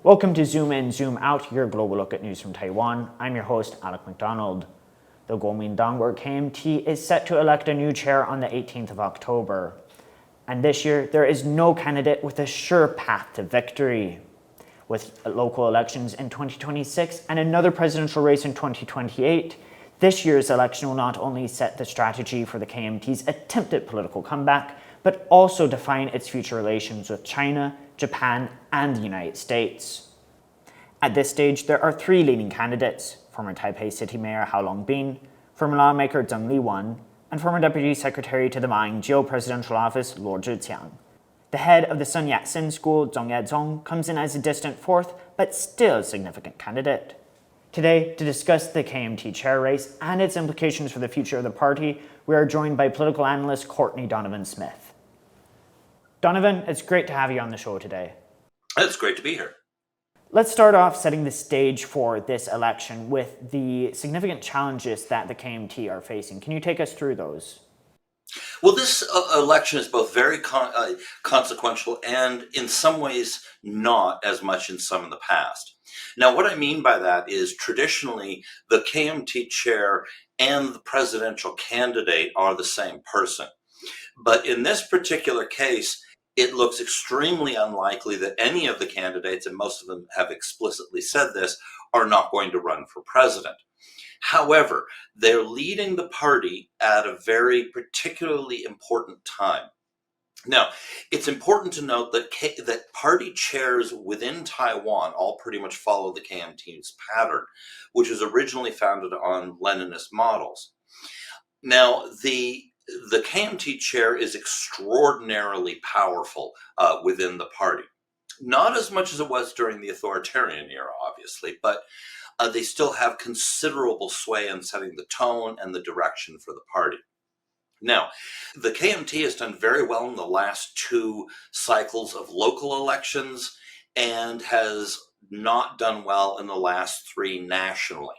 Welcome to Zoom In, Zoom Out, your global look at news from Taiwan. I'm your host, Alec McDonald. The Kuomintang, or KMT, is set to elect a new chair on the 18th of October. And this year, there is no candidate with a sure path to victory. With local elections in 2026 and another presidential race in 2028, this year's election will not only set the strategy for the KMT's attempted political comeback, but also define its future relations with China, Japan, and the United States. At this stage, there are three leading candidates: former Taipei City Mayor Hao Longbin, former lawmaker Li-wun, and former Deputy Secretary to the Ma presidential office Luo Zhiqiang. The head of the Sun Yat-sen School, Zhong Yezhong, comes in as a distant fourth, but still a significant candidate. Today, to discuss the KMT chair race and its implications for the future of the party, we are joined by political analyst Courtney Donovan Smith. Donovan, it's great to have you on the show today. It's great to be here. Let's start off setting the stage for this election with the significant challenges that the KMT are facing. Can you take us through those? Well, this election is both very consequential and in some ways not as much in some in the past. Now, what I mean by that is traditionally the KMT chair and the presidential candidate are the same person. But in this particular case, it looks extremely unlikely that any of the candidates, and most of them have explicitly said this, are not going to run for president. However, they're leading the party at a very particularly important time. Now, it's important to note that party chairs within Taiwan all pretty much follow the KMT's pattern, which was originally founded on Leninist models. Now, the KMT chair is extraordinarily powerful within the party. Not as much as it was during the authoritarian era, obviously, but they still have considerable sway in setting the tone and the direction for the party. Now, the KMT has done very well in the last two cycles of local elections and has not done well in the last three nationally.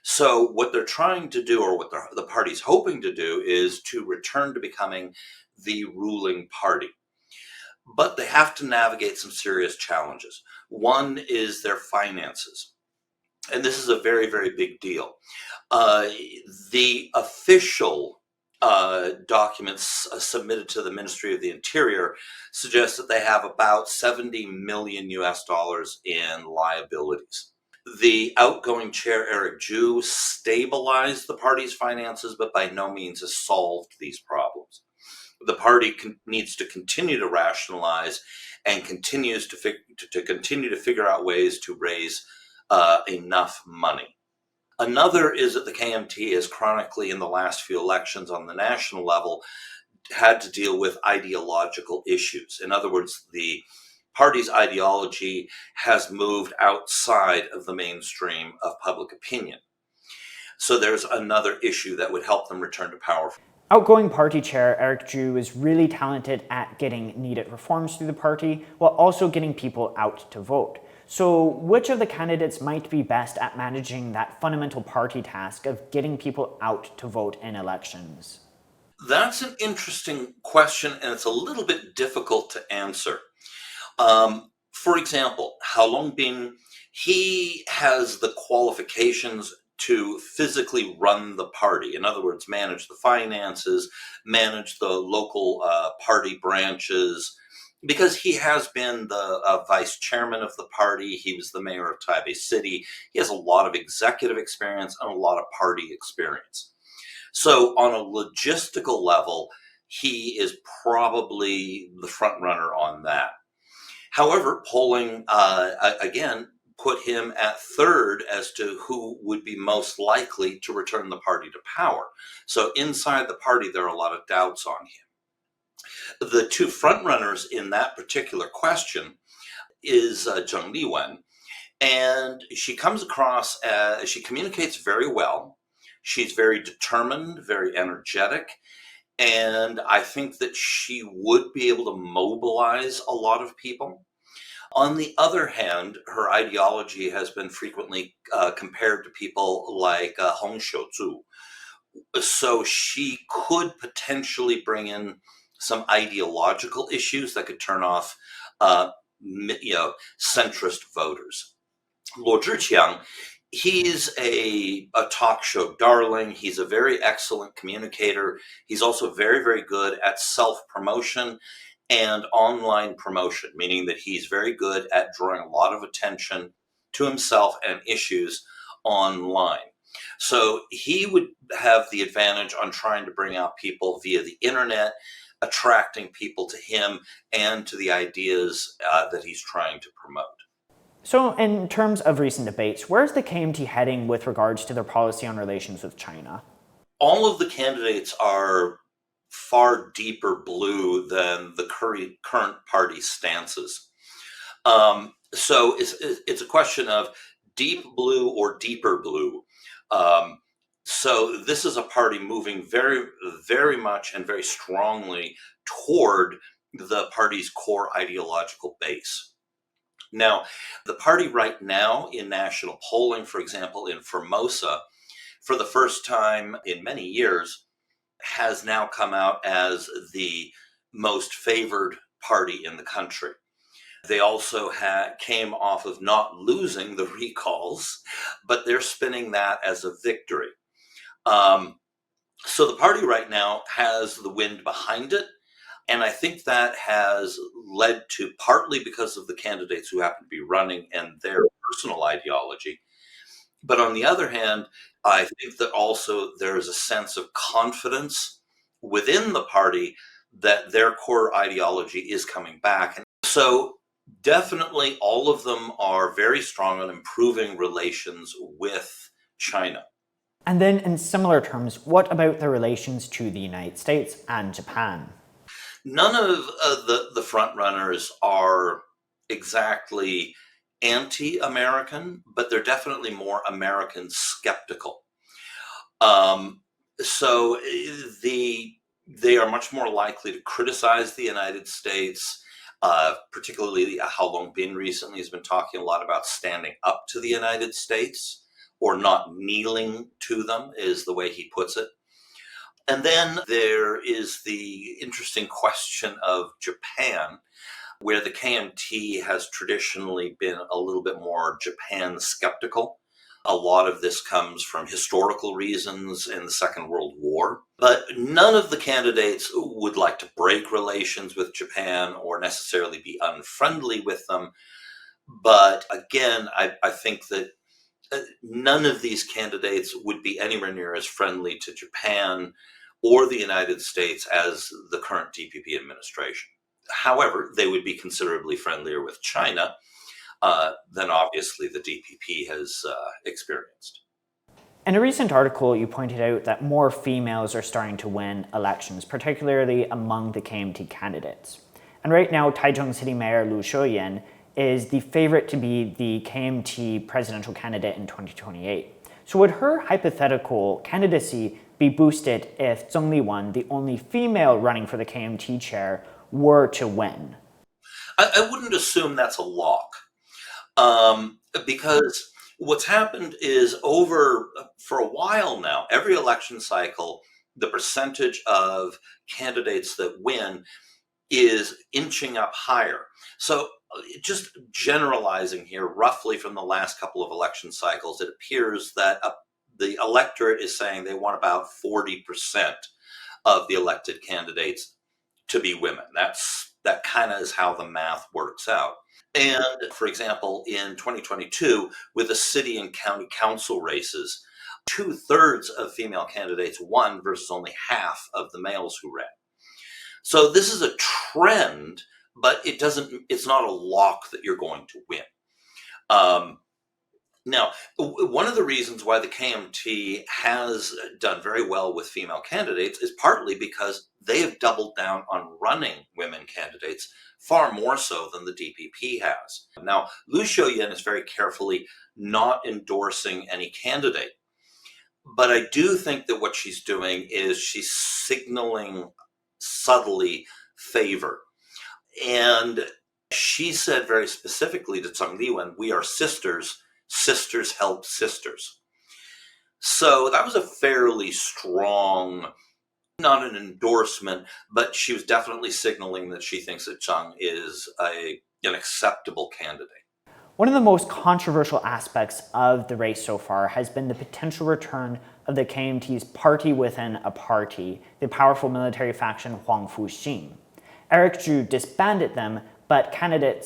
So what they're trying to do, or what the party's hoping to do, is to return to becoming the ruling party. But they have to navigate some serious challenges. One is their finances. And this is a very, very big deal. The official documents submitted to the Ministry of the Interior suggest that they have about $70 million in liabilities. The outgoing chair, Eric Ju, stabilized the party's finances, but by no means has solved these problems. The party needs to continue to rationalize and continues to continue to figure out ways to raise enough money. Another is that the KMT has chronically, in the last few elections on the national level, had to deal with ideological issues. In other words, the party's ideology has moved outside of the mainstream of public opinion. So there's another issue that would help them return to power. Outgoing party chair Eric Ju is really talented at getting needed reforms through the party while also getting people out to vote. So which of the candidates might be best at managing that fundamental party task of getting people out to vote in elections? That's an interesting question, and it's a little bit difficult to answer. For example, Hao Longbin, he has the qualifications to physically run the party. In other words, manage the finances, manage the local party branches, because he has been the vice chairman of the party. He was the mayor of Taipei City. He has a lot of executive experience and a lot of party experience. So on a logistical level, he is probably the front runner on that. However, polling, again, put him at third as to who would be most likely to return the party to power. So inside the party, there are a lot of doubts on him. The two frontrunners in that particular question is Li-wun, and she comes across as, she communicates very well. She's very determined, very energetic, and I think that she would be able to mobilize a lot of people. On the other hand, her ideology has been frequently compared to people like Hong Xiuzu. So she could potentially bring in some ideological issues that could turn off centrist voters. Luo Zhiqiang, he's a talk show darling. He's a very excellent communicator. He's also very, very good at self-promotion and online promotion, meaning that he's very good at drawing a lot of attention to himself and issues online. So he would have the advantage on trying to bring out people via the internet, attracting people to him and to the ideas that he's trying to promote. So in terms of recent debates, where's the KMT heading with regards to their policy on relations with China? All of the candidates are far deeper blue than the current party stances. So it's a question of deep blue or deeper blue. So this is a party moving very, very much and very strongly toward the party's core ideological base. Now, the party right now in national polling, for example, in Formosa, for the first time in many years, has now come out as the most favored party in the country. They also came off of not losing the recalls, but they're spinning that as a victory. So the party right now has the wind behind it. And I think that has led to, partly because of the candidates who happen to be running and their personal ideology. But on the other hand, I think that also there is a sense of confidence within the party that their core ideology is coming back. And so definitely all of them are very strong on improving relations with China. And then in similar terms, what about their relations to the United States and Japan? None of the front runners are exactly anti-American, but they're definitely more American skeptical. So they are much more likely to criticize the United States, particularly Hao Longbin recently has been talking a lot about standing up to the United States, or not kneeling to them is the way he puts it. And then there is the interesting question of Japan, where the KMT has traditionally been a little bit more Japan skeptical. A lot of this comes from historical reasons in the Second World War. But none of the candidates would like to break relations with Japan or necessarily be unfriendly with them. But again, I think that none of these candidates would be anywhere near as friendly to Japan or the United States as the current DPP administration. However, they would be considerably friendlier with China than obviously the DPP has experienced. In a recent article, you pointed out that more females are starting to win elections, particularly among the KMT candidates. And right now, Taichung City Mayor Shiow-yen is the favorite to be the KMT presidential candidate in 2028. So would her hypothetical candidacy be boosted if Li-wun, the only female running for the KMT chair, were to win? I wouldn't assume that's a lock, because what's happened is for a while now, every election cycle, the percentage of candidates that win is inching up higher. So just generalizing here, roughly from the last couple of election cycles, it appears that the electorate is saying they want about 40% of the elected candidates to be women. That kind of is how the math works out. And for example, in 2022, with the city and county council races, 2/3 of female candidates won versus only half of the males who ran. So this is a trend, but it's not a lock that you're going to win. Now, one of the reasons why the KMT has done very well with female candidates is partly because they have doubled down on running women candidates far more so than the DPP has. Now, Liu Shiow-yen is very carefully not endorsing any candidate. But I do think that what she's doing is she's signaling subtly favor. And she said very specifically to Tsang Li-wun, "We are sisters. Sisters help sisters." So that was a fairly strong, not an endorsement, but she was definitely signaling that she thinks that Cheng is a an acceptable candidate. One of the most controversial aspects of the race so far has been the potential return of the KMT's party within a party, the powerful military faction Huang Fuxing. Eric Zhu disbanded them, but candidate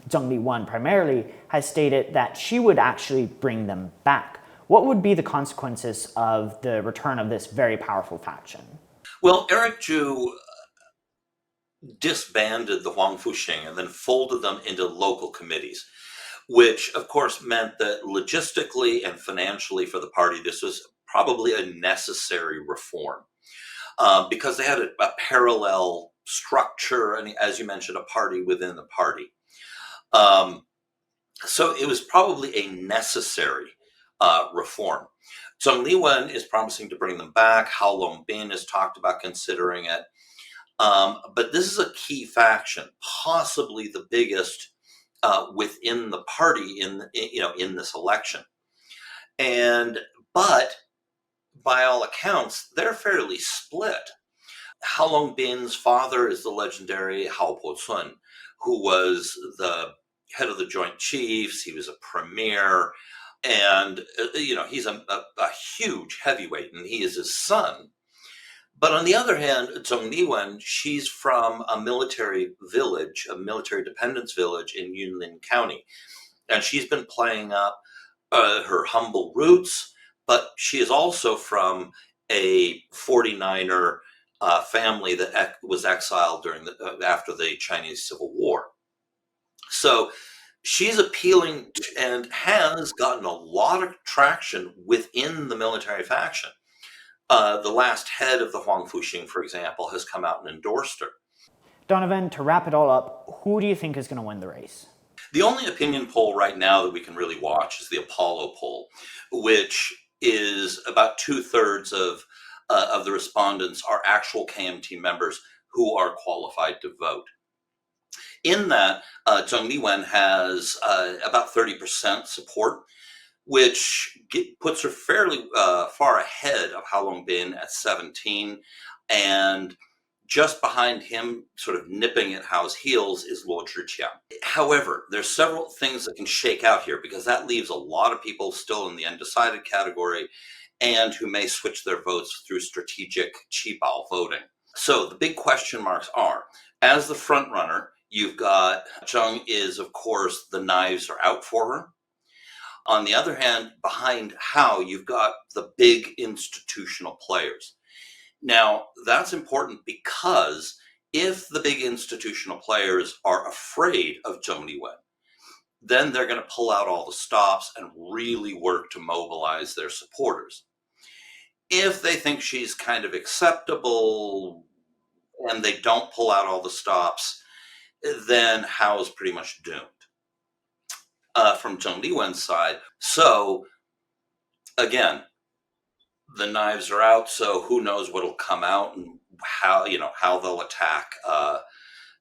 Zheng Li-wun primarily has stated that she would actually bring them back. What would be the consequences of the return of this very powerful faction? Well, Eric Zhu disbanded the Huang Fuxing and then folded them into local committees, which of course meant that logistically and financially for the party, this was probably a necessary reform because they had a parallel structure and, as you mentioned, a party within the party. So it was probably a necessary reform. Zheng Li-wun is promising to bring them back. Hao Longbin has talked about considering it. But this is a key faction, possibly the biggest within the party in this election. But by all accounts, they're fairly split. Hao Longbin's father is the legendary Hao Po-chun, who was the head of the Joint Chiefs. He was a premier, and he's a huge heavyweight, and he is his son. But on the other hand, Zheng Li-wun, she's from a military village, a military dependence village in Yunlin County. And she's been playing up her humble roots, but she is also from a 49er family that was exiled after the Chinese Civil War. So she's appealing and has gotten a lot of traction within the military faction. The last head of the Huang Fuxing, for example, has come out and endorsed her. Donovan, to wrap it all up, who do you think is going to win the race? The only opinion poll right now that we can really watch is the Apollo poll, which is about 2/3 of the respondents are actual KMT members who are qualified to vote. In that, Zheng Li-wun has about 30% support, which puts her fairly far ahead of Hao Longbin at 17, and just behind him, sort of nipping at Hao's heels, is Luo Zhiqiang. However, there's several things that can shake out here, because that leaves a lot of people still in the undecided category and who may switch their votes through strategic qibao voting. So the big question marks are, as the front runner, you've got Zheng is, of course, the knives are out for her. On the other hand, behind Hao, you've got the big institutional players. Now, that's important because if the big institutional players are afraid of Zheng Li-wun, then they're going to pull out all the stops and really work to mobilize their supporters. If they think she's kind of acceptable and they don't pull out all the stops, then Hao's pretty much doomed. From Zheng Li-wun's side. So again, the knives are out, so who knows what'll come out and how they'll attack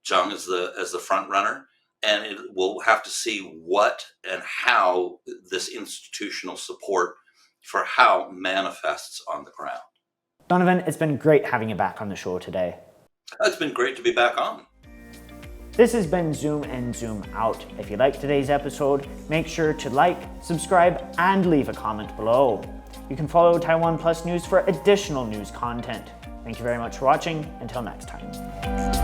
Zheng as the front runner. And we'll have to see what and how this institutional support for Hao manifests on the ground. Donovan, it's been great having you back on the show today. It's been great to be back on. This has been Zoom in, Zoom out. If you liked today's episode, make sure to like, subscribe, and leave a comment below. You can follow Taiwan Plus News for additional news content. Thank you very much for watching. Until next time.